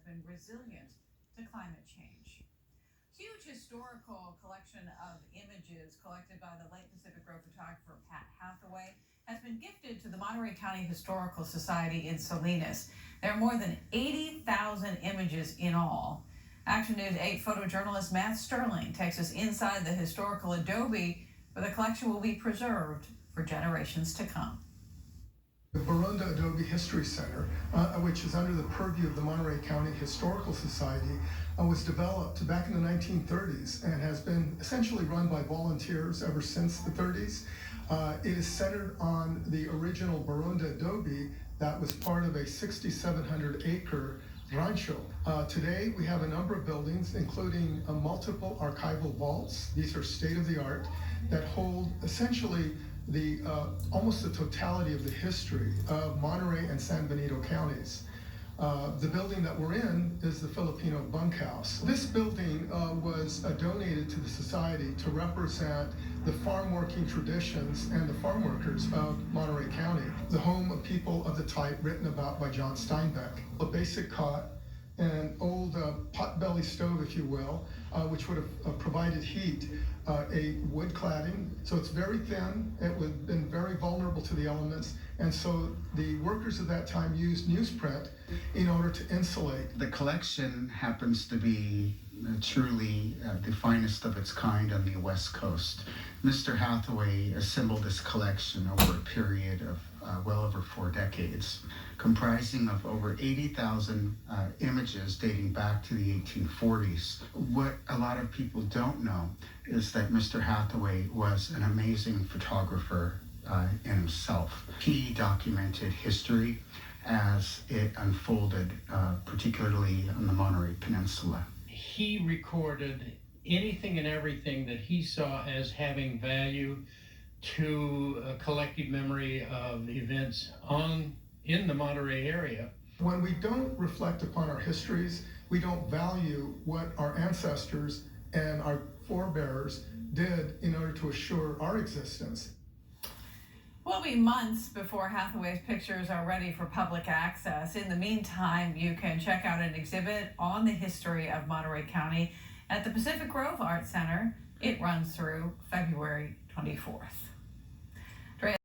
been resilient to climate change. Huge historical collection of images collected by the late Pacific Grove photographer Pay Hathaway has been gifted to the Monterey County Historical Society in Salinas. There are more than 80,000 images in all. Action News 8 photojournalist Matt Sterling takes us inside the historical adobe where the collection will be preserved for generations to come. The Baronda Adobe History Center, which is under the purview of the Monterey County Historical Society, was developed back in the 1930s and has been essentially run by volunteers ever since the 30s. It is centered on the original Baronda Adobe that was part of a 6,700-acre rancho. Today we have a number of buildings, including multiple archival vaults. These are state-of-the-art that hold essentially almost the totality of the history of Monterey and San Benito counties. The building that we're in is the Filipino bunkhouse. This building was donated to the society to represent the farm working traditions and the farm workers of Monterey County, the home of people of the type written about by John Steinbeck. A basic cot, an old potbelly stove, if you will, which would have provided heat, a wood cladding, so it's very thin. It would have been very vulnerable to the elements, and so the workers of that time used newsprint in order to insulate. The collection happens to be truly the finest of its kind on the West Coast. Mr. Hathaway assembled this collection over a period of well over 4 decades, comprising of over 80,000 images dating back to the 1840s. What a lot of people don't know is that Mr. Hathaway was an amazing photographer in himself. He documented history as it unfolded, particularly on the Monterey Peninsula. He recorded anything and everything that he saw as having value to a collective memory of events in the Monterey area. When we don't reflect upon our histories, we don't value what our ancestors and our forebears did in order to assure our existence. Will be months before Hathaway's pictures are ready for public access. In the meantime, you can check out an exhibit on the history of Monterey County at the Pacific Grove Art Center. It runs through February 24th.